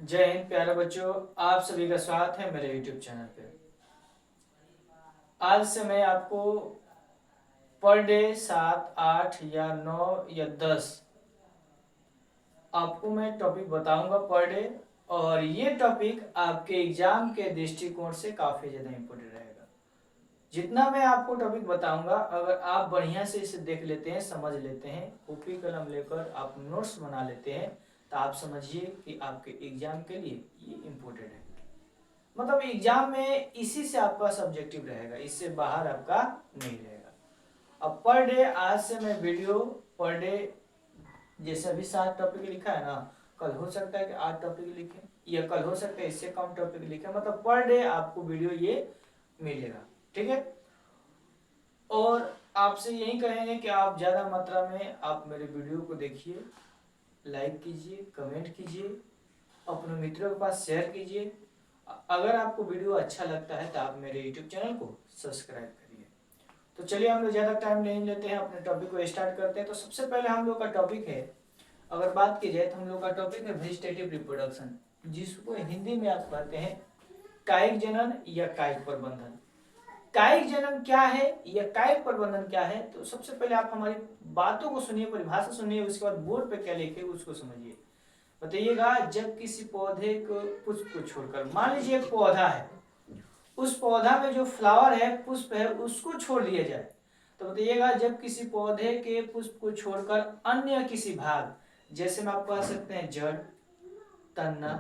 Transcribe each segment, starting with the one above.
जय हिंद प्यारे बच्चों, आप सभी का स्वागत है मेरे YouTube चैनल पे। आज से मैं आपको पर डे 7, 8 या 9 या 10 आपको मैं टॉपिक बताऊंगा पर डे। और ये टॉपिक आपके एग्जाम के दृष्टिकोण से काफ़ी ज़्यादा इम्पोर्टेंट रहेगा। जितना मैं आपको टॉपिक बताऊंगा, अगर आप बढ़िया से इसे देख लेते हैं, समझ लेते हैं, कॉपी कलम लेकर आप नोट्स बना लेते हैं, तो आप समझिए कि आपके एग्जाम के लिए ये इम्पोर्टेंट है। मतलब एग्जाम में इसी से आपका सब्जेक्टिव रहेगा, इससे बाहर आपका नहीं रहेगा। अब पर डे आज से मैं वीडियो पर डे जैसे अभी 7 टॉपिक लिखा है ना, कल हो सकता है कि 8 टॉपिक लिखे, या कल हो सकता है इससे कम टॉपिक लिखे। मतलब पर डे आपको वीडियो ये मिलेगा, ठीक है। और आपसे यही कहेंगे कि आप ज़्यादा मात्रा में आप मेरे वीडियो को देखिए, लाइक कीजिए, कमेंट कीजिए, अपने मित्रों के पास शेयर कीजिए। अगर आपको वीडियो अच्छा लगता है तो आप मेरे YouTube चैनल को सब्सक्राइब करिए। तो चलिए हम लोग ज़्यादा टाइम नहीं लेते हैं, अपने टॉपिक को स्टार्ट करते हैं। तो सबसे पहले हम लोग का टॉपिक है, अगर बात की जाए तो हम लोग का टॉपिक है वेजिटेटिव रिप्रोडक्शन, जिसको हिंदी में आप कहते हैं कायिक जनन या कायिक प्रबंधन। कायिक जनन क्या है या कायिक प्रबंधन क्या है, तो सबसे पहले आप हमारी बातों को सुनिए, परिभाषा सुनिए, उसके बाद बोर्ड पे क्या लिखे उसको समझिए। बताइएगा, जब किसी पौधे को पुष्प को छोड़कर, मान लीजिए एक पौधा है, उस पौधा में जो फ्लावर है, पुष्प है, उसको छोड़ दिया जाए, तो बताइएगा जब किसी पौधे के पुष्प को छोड़कर अन्य किसी भाग, जैसे में आप कह सकते हैं जड़, तना,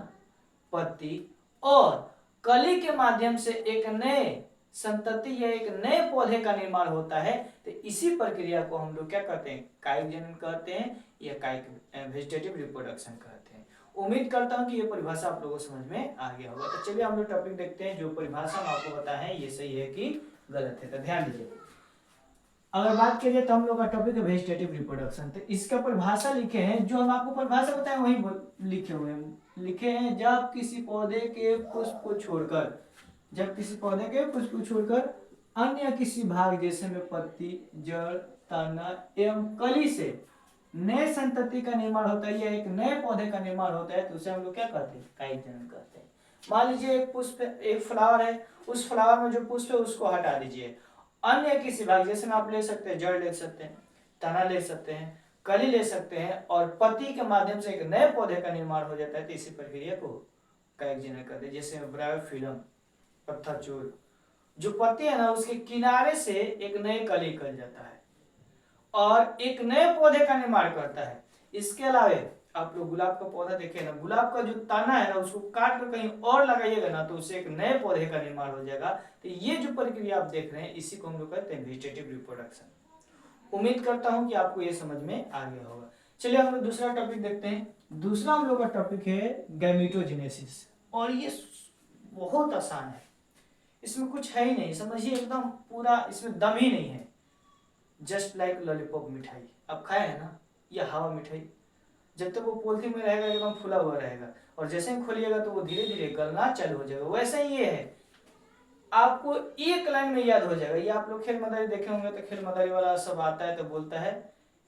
पत्ती और कली के माध्यम से एक नए संतति या एक नए पौधे का निर्माण होता है, तो इसी प्रक्रिया को हम लोग क्या कहते हैं, कायिक जनन कहते हैं या कायिक वेजिटेटिव रिप्रोडक्शन कहते हैं। उम्मीद करता हूं कि ये परिभाषा आप लोगों को समझ में आ गया होगा। तो चलिए हम लोग टॉपिक देखते हैं, जो परिभाषा हम आपको बताए हैं ये सही है कि गलत है। तो ध्यान दीजिए, अगर बात की जाए तो हम लोग का टॉपिक है वेजिटेटिव रिप्रोडक्शन। तो इसका परिभाषा लिखे हैं, जो हम आपको परिभाषा बताएं वही लिखे हुए हैं। लिखे हैं, जब किसी पौधे के पुष्प को छोड़कर, जब किसी पौधे के पुष्प को छोड़कर अन्य किसी भाग, जैसे में पत्ती, जड़, तना एवं कली से नए संतति का निर्माण होता है या एक नए पौधे का निर्माण होता है, तो उसे हम लोग क्या कहते हैं, कायिक जनन कहते हैं। मान लीजिए एक पुष्प, एक फ्लावर है, उस फ्लावर में जो पुष्प है उसको हटा दीजिए, अन्य किसी भाग, जैसे में आप ले सकते हैं जड़, ले सकते हैं तना, ले सकते हैं कली, ले सकते हैं, और पत्ती के माध्यम से एक नए पौधे का निर्माण हो जाता है, तो इसी प्रक्रिया को कायिक जनन कहते हैं। जैसे ब्रायोफिलम, पत्थरचूर, जो पत्ती है ना, उसके किनारे से एक नए कली निकल जाता है और एक नए पौधे का निर्माण करता है। इसके अलावा आप लोग गुलाब का पौधा देखे ना, गुलाब का जो तना है ना, उसको काट कर कहीं और लगाइएगा ना, तो उससे एक नए पौधे का निर्माण हो जाएगा। तो ये जो प्रक्रिया आप देख रहे हैं, इसी को हम लोग कहते हैं वेजिटेटिव रिप्रोडक्शन। उम्मीद करता हूं कि आपको ये समझ में आ गया होगा। चलिए हम लोग दूसरा टॉपिक देखते हैं। दूसरा हम लोग का टॉपिक है गैमेटोजेनेसिस, और ये बहुत आसान है, इसमें कुछ है ही नहीं, समझिए एकदम पूरा, इसमें दम ही नहीं है। जस्ट लाइक लॉलीपॉप, मिठाई आप खाए हैं ना, या हवा मिठाई, जब तक वो पॉलिथीन में रहेगा एकदम फुला हुआ रहेगा, और जैसे ही खोलिएगा तो वो धीरे धीरे गलना चालू हो जाएगा। वैसे ही ये है, आपको एक लाइन में याद हो जाएगा। ये आप लोग खेल मदारी देखे होंगे, तो खेल मदारी वाला सब आता है तो बोलता है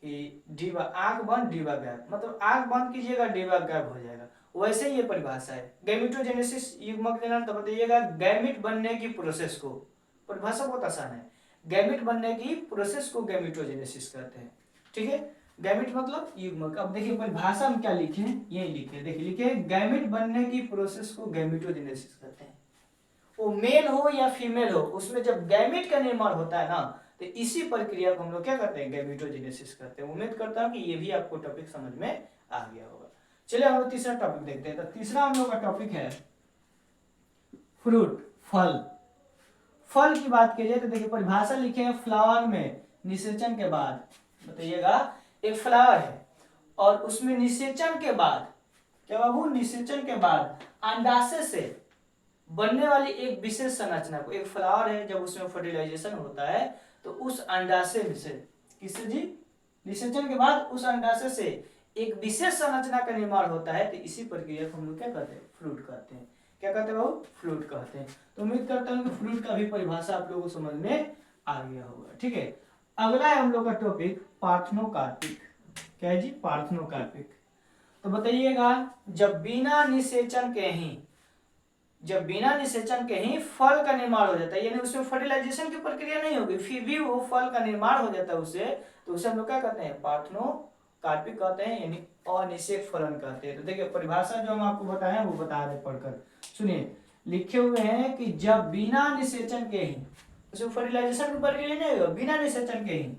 कि डिबा आंख बंद डिबा गायब, मतलब आंख बंद कीजिएगा डिबा गायब हो जाएगा। वैसे ही ये परिभाषा है। गैमेटोजेनेसिस युग्मक जनन, तो बताइएगा गैमिट बनने की प्रोसेस को, परिभाषा बहुत आसान है, गैमिट बनने की प्रोसेस को गैमेटोजेनेसिस कहते हैं, ठीक है। गैमिट मतलब युग्मक। अब देखिए परिभाषा में क्या लिखे हैं, यही लिखे, देखिए लिखे गैमिट बनने की प्रोसेस को गैमेटोजेनेसिस कहते हैं। वो मेल हो या फीमेल हो, उसमें जब गैमेट का निर्माण होता है ना, तो इसी प्रक्रिया को हम लोग क्या करते हैं, गैमेटोजेनेसिस करते हैं। उम्मीद करता हूं कि ये भी आपको टॉपिक समझ में आ गया होगा। चलिए हम लोग तीसरा टॉपिक देखते हैं। तो तीसरा हम लोग का टॉपिक है फ्रूट, फल। फल की बात की जाए तो देखिए परिभाषा लिखे हैं, फ्लावर में निषेचन के बाद, बताइएगा एक फ्लावर है और उसमें निषेचन के बाद, क्या बाबू, निषेचन के बाद अंडाशय से बनने वाली एक विशेष संरचना को, एक फ्लावर है जब उसमें फर्टिलाइजेशन होता है तो उस अंडाशय में से, किससे जी, निषेचन के बाद उस अंडाशय से एक विशेष संरचना का निर्माण होता है, तो इसी प्रक्रिया को हम लोग क्या कहते हैं, फ्रूट कहते हैं। क्या कहते हैं बाबू, फ्रूट कहते हैं। तो उम्मीद करता हूँ कि फ्रूट का भी परिभाषा आप लोगों को समझ में आ गया होगा, ठीक है। अगला है हम लोग का टॉपिक पार्थनोकार्पिक। क्या है जी, पार्थनोकार्पिक। तो बताइएगा, जब बिना निषेचन के ही फल का निर्माण हो जाता है, यानी उसमें फर्टिलाइजेशन की प्रक्रिया नहीं होगी, फिर भी वो फल का निर्माण हो जाता है उससे, तो उसे हम लोग क्या कहते हैं, पार्थेनोकार्पिक कहते हैं, यानी अनिषेक फलन कहते हैं। तो देखिए परिभाषा जो हम आपको बताए हैं वो बता रहे पढ़कर, सुनिए, लिखे हुए हैं कि जब बिना निषेचन के ही, उसमें फर्टिलाइजेशन की प्रक्रिया नहीं होगा, बिना निषेचन के ही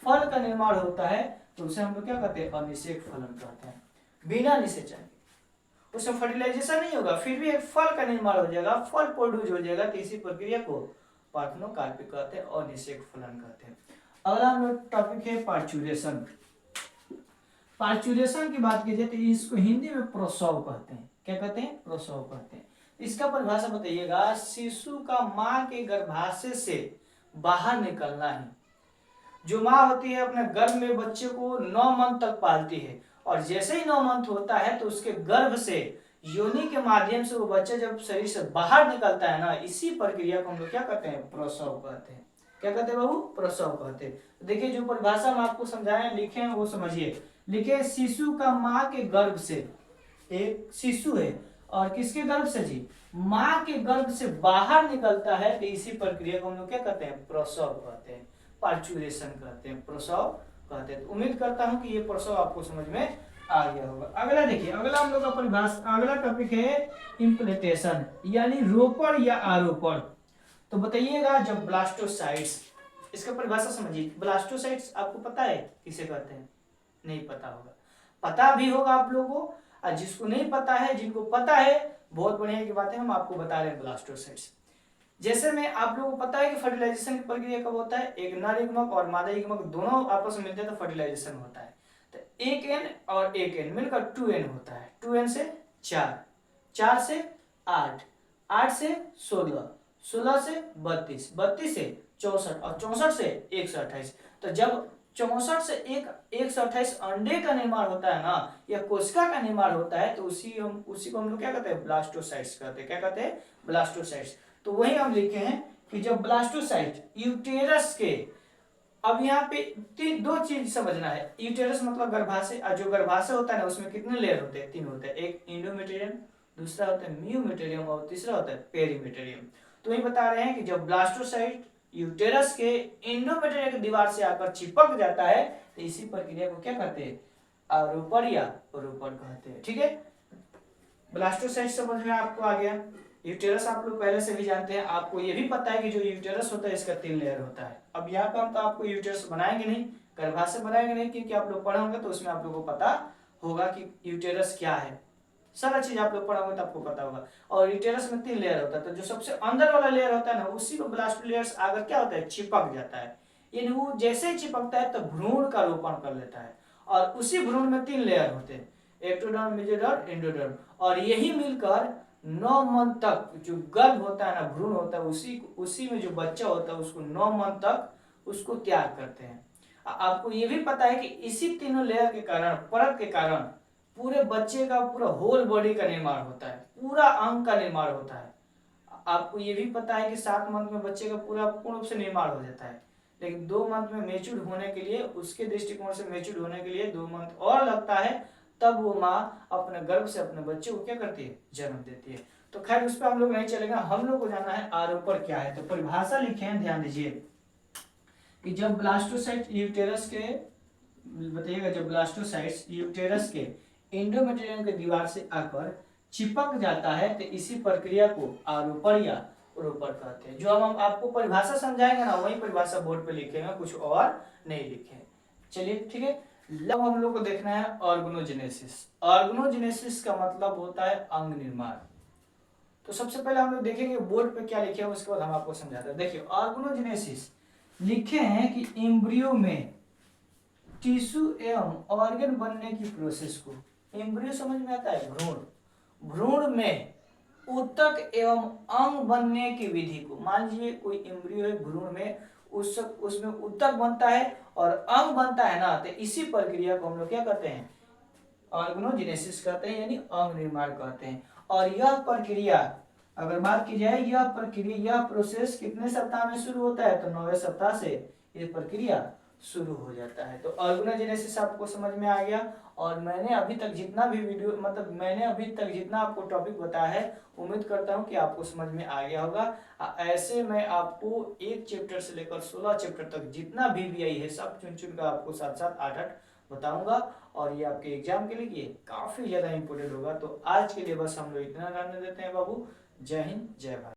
फल का निर्माण होता है, तो उसे हम लोग क्या कहते हैं, अनिषेक फलन कहते हैं। बिना निषेचन, उसमें फर्टिलाइजेशन नहीं होगा, फिर भी एक फल का निर्माण हो जाएगा, फल प्रोड्यूस हो जाएगा, तो इसी प्रक्रिया को पार्थेनोकार्पिक कहते हैं और निषेक फलन कहते हैं। अगला हम लोग टॉपिक है पार्चुरेशन। पार्चुरेशन की बात की जाए तो इसको हिंदी में प्रसव कहते हैं। क्या कहते हैं, प्रसव कहते हैं। इसका परिभाषा बताइएगा, शिशु का मां के गर्भाशय से बाहर निकलना है। जो माँ होती है अपने गर्भ में बच्चे को 9 मंथ तक पालती है, और जैसे ही 9 मंथ होता है तो उसके गर्भ से योनि के माध्यम से वो बच्चा जब शरीर से बाहर निकलता है ना, इसी प्रक्रिया को हम लोग क्या कहते हैं, प्रसव कहते हैं। क्या कहते हैं बाबू, प्रसव कहते हैं। तो देखिए जो परिभाषा हम आपको समझाए लिखे हैं वो समझिए। लिखे, शिशु का माँ के गर्भ से, एक शिशु है और किसके गर्भ से जी, माँ के गर्भ से बाहर निकलता है, तो इसी प्रक्रिया को हम लोग क्या कहते हैं, प्रसव कहते हैं, पार्चुरेशन कहते हैं, प्रसव कहते हैं। तो उम्मीद करता हूं कि ये प्रसव आपको समझ में आ गया होगा। अगला देखिए, अगला हम लोग का परिभाषा, अगला टॉपिक है इम्प्लेंटेशन, यानी रोपण या आरोपण। तो बताइएगा, जब ब्लास्टोसाइट्स, इसका परिभाषा समझिए। ब्लास्टोसाइट्स आपको पता है किसे कहते हैं, नहीं पता होगा, पता भी होगा आप लोगों को, और जिसको नहीं पता है, जिनको पता है बहुत बढ़िया की बात है, हम आपको बता रहे हैं ब्लास्टोसाइट्स। जैसे में आप लोगों को पता है कि फर्टिलाइजेशन की प्रक्रिया कब होता है, एक नर युग्मक और मादा युग्मक दोनों आपस में मिलते हैं तो फर्टिलाइजेशन होता है। तो एक एन और एक एन मिलकर 2n होता है, 2n से 4, 4 से 8, 8 से 16, 16 से 32, 32 से 64 और 64 से 128। तो जब 64 से 128 अंडे का निर्माण होता है ना, या कोशिका का निर्माण होता है, तो उसी को हम लोग क्या कहते हैं, ब्लास्टोसाइट्स कहते हैं। क्या कहते हैं, ब्लास्टोसाइट्स। तो वही हम लिखे हैं कि जब ब्लास्टोसाइट यूटेरस के, अब यहाँ पे दो चीज समझना है। यूटेरस मतलब गर्भाशय, और जो गर्भाशय होता है ना उसमें कितने लेयर होते हैं, 3 होते हैं, एक इंडोमेटेरियम, दूसरा होता है म्यूमेटेरियम और तीसरा होता है पेरीमेटेरियम। तो वही बता रहे हैं कि जब ब्लास्टोसाइट यूटेरस के इंडोमेटेरियम की दीवार से आकर चिपक जाता है, तो इसी प्रक्रिया को क्या कहते हैं, आरोपण या रोपण कहते हैं। ठीक है, ब्लास्टोसाइट समझ में आपको आ गया। यूटेरस आप लोग पहले से भी जानते हैं, आपको ये भी पता है कि जो यूटेरस होता है इसका 3 लेयर होता है। अब यहाँ पर हम तो आपको यूटेरस बनाएंगे नहीं, गर्भाशय बनाएंगे नहीं, क्योंकि आप लोग पढ़े होंगे तो उसमें आप लोगों को पता होगा कि यूटेरस क्या है, सारा चीज आप लोग पढ़ा होंगे तो आपको पता होगा। और यूटेरस में 3 लेयर होता है, तो जो सबसे अंदर वाला लेयर होता है ना, उसी को ब्लास्टोलेयर्स आकर क्या होता है, चिपक जाता है। यानी वो जैसे ही चिपकता है तो भ्रूण का रोपण कर लेता है, और उसी भ्रूण में 3 लेयर होते हैं, एक्टोडर्म, मेसोडर्म, एंडोडर्म, और यही मिलकर 9 मंथ तक जो गर्भ होता है ना, भ्रूण होता है, उसी में जो बच्चा होता है उसको 9 मंथ तक उसको तैयार करते हैं। आपको ये भी पता है कि इसी तीनों लेयर के कारण, परत के कारण पूरे बच्चे का पूरा होल बॉडी का निर्माण होता है, पूरा अंग का निर्माण होता है। आपको ये भी पता है कि 7 मंथ में बच्चे का पूरा पूर्ण रूप से निर्माण हो जाता है, लेकिन 2 मंथ में मेच्योर होने के लिए, उसके दृष्टिकोण से मेच्योर होने के लिए 2 मंथ और लगता है, तब वो माँ अपने गर्भ से अपने बच्चे को क्या करती है, जन्म देती है। तो खैर उस पर हम लोग नहीं चलेगा, हम लोग को जाना है आरोपण क्या है। तो परिभाषा लिखे हैं, ध्यान दीजिए कि जब ब्लास्टोसाइट यूटेरस के, बताइएगा, जब ब्लास्टोसाइट्स यूटेरस के एंडोमेट्रियम के दीवार से आकर चिपक जाता है, तो इसी प्रक्रिया को आरोपण या रोपण कहते हैं। जो हम आपको परिभाषा समझाएंगे ना, वही परिभाषा बोर्ड पे लिखेंगे, कुछ और नहीं लिखे। चलिए ठीक है, अब हम लोग को देखना है ऑर्गेनोजेनेसिस। ऑर्गेनोजेनेसिस का मतलब होता है अंग निर्माण। तो सबसे पहले हम लोग देखेंगे बोर्ड पे क्या लिखे हैं, उसके बाद हम आपको समझाते हैं। देखिए ऑर्गेनोजेनेसिस लिखे हैं कि एम्ब्रियो में टिश्यू एवं ऑर्गन बनने की प्रोसेस को, एम्ब्रियो समझ में आता है, भ्रूण, भ्रूण में ऊतक एवं अंग बनने की विधि को, मान लीजिए कोई एम्ब्रियो है भ्रूण में, उसमें ऊतक बनता है और अंग बनता है ना, तो इसी प्रक्रिया को हम लोग क्या कहते हैं, ऑर्गेनोजेनेसिस कहते हैं, यानी अंग निर्माण कहते हैं। और यह प्रक्रिया अगर बात की जाए, यह प्रक्रिया, यह प्रोसेस कितने सप्ताह में शुरू होता है, तो 9वें सप्ताह से यह प्रक्रिया शुरू हो जाता है। तो ऑर्गेनोजेनेसिस आपको समझ में आ गया। और मैंने अभी तक जितना भी वीडियो मतलब मैंने अभी तक जितना आपको टॉपिक बताया है, उम्मीद करता हूँ कि आपको समझ में आ गया होगा। ऐसे मैं आपको एक चैप्टर से लेकर 16 चैप्टर तक जितना भी आई है सब चुन चुन कर आपको साथ साथ 8-8 बताऊंगा। और ये आपके एग्जाम के लिए काफी ज्यादा इंपॉर्टेंट होगा। तो आज के लिए बस हम लोग इतना जानने देते हैं बाबू। जय हिंद, जय भारत।